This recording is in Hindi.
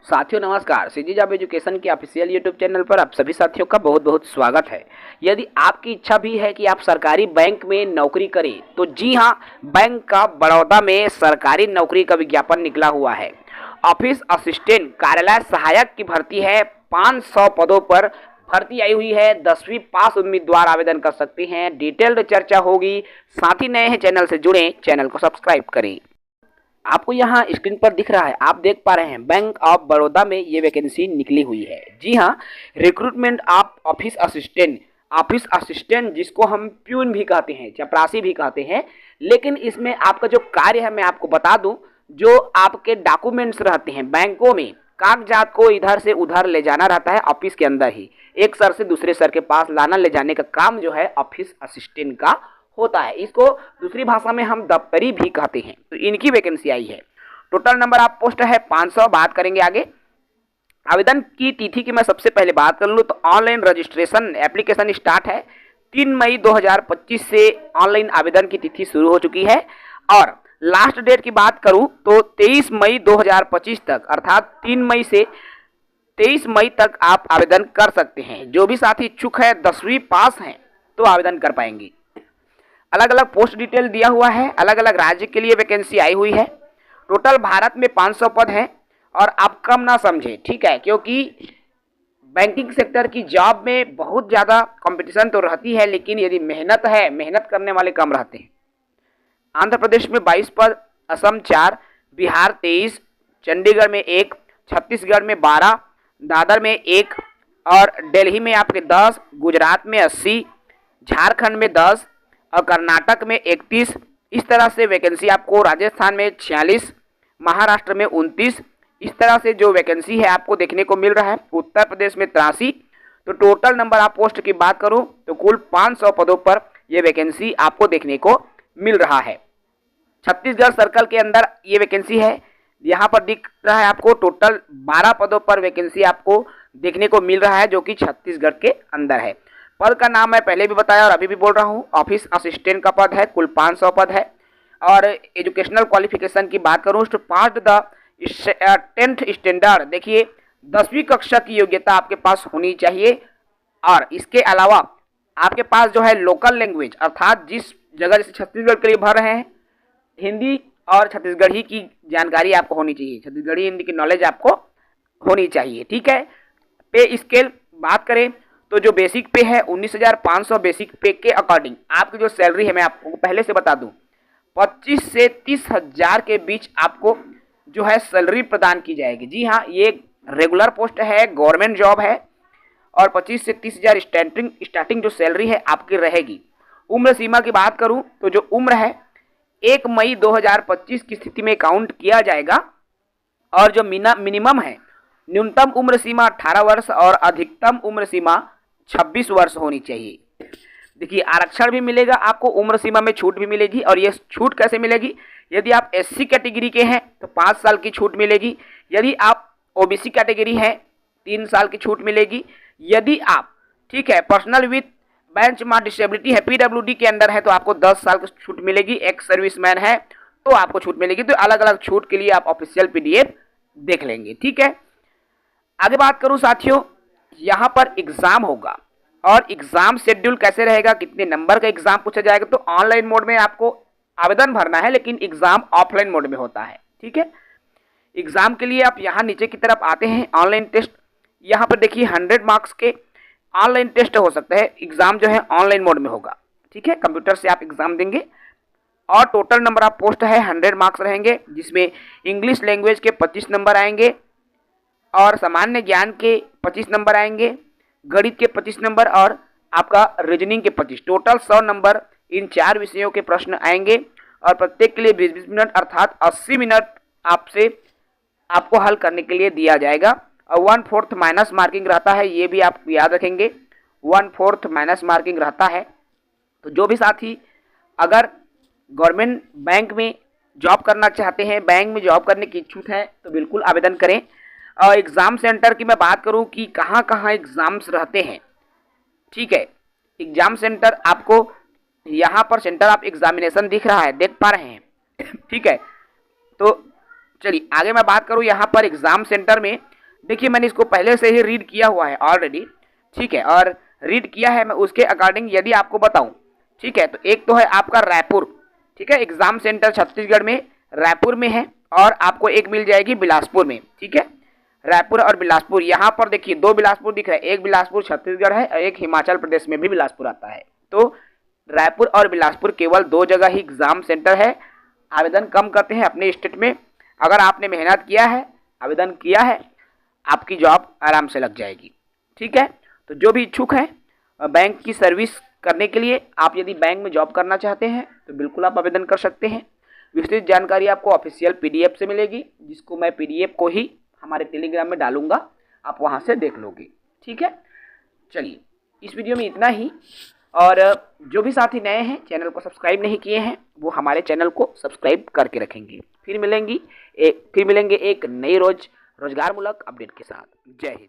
साथियों नमस्कार। सीजी जॉब एजुकेशन के ऑफिशियल यूट्यूब चैनल पर आप सभी साथियों का बहुत बहुत स्वागत है। यदि आपकी इच्छा भी है कि आप सरकारी बैंक में नौकरी करें तो जी हां, बैंक ऑफ बड़ौदा में सरकारी नौकरी का विज्ञापन निकला हुआ है। ऑफिस असिस्टेंट कार्यालय सहायक की भर्ती है। 500 पदों पर भर्ती आई हुई है। 10वीं पास उम्मीदवार आवेदन कर सकते हैं। डिटेल्ड चर्चा होगी। साथ ही नए हैं चैनल से जुड़े, चैनल को सब्सक्राइब करें। आपको यहाँ स्क्रीन पर दिख रहा है, आप देख पा रहे हैं बैंक ऑफ बड़ौदा में ये वैकेंसी निकली हुई है। जी हाँ, रिक्रूटमेंट ऑफ ऑफिस असिस्टेंट जिसको हम प्यून भी कहते हैं, चपरासी भी कहते हैं। लेकिन इसमें आपका जो कार्य है मैं आपको बता दूं, जो आपके डॉक्यूमेंट्स रहते हैं बैंकों में, कागजात को इधर से उधर ले जाना रहता है ऑफिस के अंदर ही, एक सर से दूसरे सर के पास लाना ले जाने का काम जो है ऑफिस असिस्टेंट का होता है। इसको दूसरी भाषा में हम दफ्तरी भी कहते हैं। तो इनकी वैकेंसी आई है। टोटल नंबर ऑफ पोस्ट है 500। बात करेंगे आगे। आवेदन की तिथि की मैं सबसे पहले बात कर लूँ तो ऑनलाइन रजिस्ट्रेशन एप्लीकेशन स्टार्ट है। 3 मई 2025 से ऑनलाइन आवेदन की तिथि शुरू हो चुकी है। और लास्ट डेट की बात करूँ तो 23 मई 2025 तक, अर्थात 3 मई से 23 मई तक आप आवेदन कर सकते हैं। जो भी साथी इच्छुक है, 10वीं पास हैं तो आवेदन कर पाएंगे। अलग अलग पोस्ट डिटेल दिया हुआ है, अलग अलग राज्य के लिए वैकेंसी आई हुई है। टोटल भारत में 500 पद हैं। और आप कम ना समझें, ठीक है, क्योंकि बैंकिंग सेक्टर की जॉब में बहुत ज़्यादा कंपटीशन तो रहती है, लेकिन यदि मेहनत है, मेहनत करने वाले कम रहते हैं। आंध्र प्रदेश में 22 पद, असम 4, बिहार 23, चंडीगढ़ में 1, छत्तीसगढ़ में 12, दादर में 1 और दिल्ली में आपके 10, गुजरात में 80, झारखंड में 10 और कर्नाटक में 31। इस तरह से वैकेंसी आपको राजस्थान में 46, महाराष्ट्र में 29, इस तरह से जो वैकेंसी है आपको देखने को मिल रहा है। उत्तर प्रदेश में 83। तो टोटल नंबर ऑफ पोस्ट की बात करूं तो कुल 500 पदों पर यह वैकेंसी आपको देखने को मिल रहा है। छत्तीसगढ़ सर्कल के अंदर ये वैकेंसी है। यहाँ पर दिख रहा है आपको टोटल 12 पदों पर वैकेंसी आपको देखने को मिल रहा है, जो कि छत्तीसगढ़ के अंदर है। पद का नाम मैं पहले भी बताया और अभी भी बोल रहा हूँ, ऑफिस असिस्टेंट का पद है। कुल 500 पद है। और एजुकेशनल क्वालिफिकेशन की बात करूँ तो पास द 10th स्टैंडर्ड, देखिए 10वीं कक्षा की योग्यता आपके पास होनी चाहिए। और इसके अलावा आपके पास जो है लोकल लैंग्वेज, अर्थात जिस जगह जैसे छत्तीसगढ़ के लिए भर रहे हैं, हिंदी और छत्तीसगढ़ी की जानकारी आपको होनी चाहिए, छत्तीसगढ़ी हिंदी की नॉलेज आपको होनी चाहिए, ठीक है। पे स्केल बात करें तो जो बेसिक पे है 19,500, बेसिक पे के अकॉर्डिंग आपकी जो सैलरी है मैं आपको पहले से बता दूं, 25 से 30,000 के बीच आपको जो है सैलरी प्रदान की जाएगी। जी हाँ, ये रेगुलर पोस्ट है, गवर्नमेंट जॉब है। और 25 से 30,000 स्टार्टिंग जो सैलरी है आपकी रहेगी। उम्र सीमा की बात करूं तो जो उम्र है 1 मई 2025 की स्थिति में काउंट किया जाएगा। और जो मिनिमम है, न्यूनतम उम्र सीमा 18 वर्ष और अधिकतम उम्र सीमा 26 वर्ष होनी चाहिए। देखिए, आरक्षण भी मिलेगा आपको, उम्र सीमा में छूट भी मिलेगी। और ये छूट कैसे मिलेगी? यदि आप एससी कैटेगरी के हैं तो 5 साल की छूट मिलेगी। यदि आप ओबीसी कैटेगरी हैं 3 साल की छूट मिलेगी। यदि आप, ठीक है, personal with bench mark disability है, पीडब्ल्यूडी के अंदर है तो आपको 10 साल की छूट मिलेगी। एक्स सर्विसमैन है तो आपको छूट मिलेगी। तो अलग अलग छूट के लिए आप ऑफिशियल पीडीएफ देख लेंगे, ठीक है। आगे बात करूं साथियों, यहाँ पर एग्जाम होगा। और एग्जाम शेड्यूल कैसे रहेगा, कितने नंबर का एग्जाम पूछा जाएगा, तो ऑनलाइन मोड में आपको आवेदन भरना है, लेकिन एग्जाम ऑफलाइन मोड में होता है, ठीक है। एग्जाम के लिए आप यहाँ नीचे की तरफ आते हैं, ऑनलाइन टेस्ट। यहाँ पर देखिए 100 मार्क्स के ऑनलाइन टेस्ट हो सकता है। एग्जाम जो है ऑनलाइन मोड में होगा, ठीक है, कंप्यूटर से आप एग्जाम देंगे। और टोटल नंबर ऑफ पोस्ट है 100 मार्क्स रहेंगे, जिसमें इंग्लिश लैंग्वेज के 25 नंबर आएंगे और सामान्य ज्ञान के 25 नंबर आएंगे, गणित के 25 नंबर और आपका रीजनिंग के 25। टोटल 100 नंबर इन 4 विषयों के प्रश्न आएंगे। और प्रत्येक के लिए 20-20 मिनट अर्थात 80 मिनट आपको हल करने के लिए दिया जाएगा। और 1/4 माइनस मार्किंग रहता है, ये भी आप याद रखेंगे, 1/4 माइनस मार्किंग रहता है। तो जो भी साथी अगर गवर्नमेंट बैंक में जॉब करना चाहते हैं, बैंक में जॉब करने की इच्छुक हैं, तो बिल्कुल आवेदन करें। और एग्ज़ाम सेंटर की मैं बात करूं कि कहां कहां एग्ज़ाम्स रहते हैं, ठीक है। एग्ज़ाम सेंटर आपको यहाँ पर सेंटर ऑफ एग्जामिनेशन दिख रहा है, देख पा रहे हैं, ठीक है। तो चलिए आगे मैं बात करूँ यहाँ पर एग्ज़ाम सेंटर में देखिए मैंने इसको पहले से ही रीड किया हुआ है ऑलरेडी, ठीक है, और रीड किया है मैं उसके अकॉर्डिंग यदि आपको बताऊं, ठीक है, तो एक तो है आपका रायपुर, ठीक है, एग्जाम सेंटर छत्तीसगढ़ में रायपुर में है, और आपको एक मिल जाएगी बिलासपुर में, ठीक है, रायपुर और बिलासपुर। यहाँ पर देखिए 2 बिलासपुर दिख रहा है, एक बिलासपुर छत्तीसगढ़ है और एक हिमाचल प्रदेश में भी बिलासपुर आता है। तो रायपुर और बिलासपुर केवल 2 जगह ही एग्जाम सेंटर है। आवेदन कम करते हैं अपने स्टेट में। अगर आपने मेहनत किया है, आवेदन किया है, आपकी जॉब आराम से लग जाएगी, ठीक है। तो जो भी इच्छुक हैं बैंक की सर्विस करने के लिए, आप यदि बैंक में जॉब करना चाहते हैं तो बिल्कुल आप आवेदन कर सकते हैं। विस्तृत जानकारी आपको ऑफिशियल पीडीएफ से मिलेगी, जिसको मैं पीडीएफ को ही हमारे टेलीग्राम में डालूंगा, आप वहां से देख लोगे, ठीक है। चलिए इस वीडियो में इतना ही, और जो भी साथी नए हैं चैनल को सब्सक्राइब नहीं किए हैं वो हमारे चैनल को सब्सक्राइब करके रखेंगे। फिर मिलेंगे एक नई रोजगार मूलक अपडेट के साथ। जय हिंद।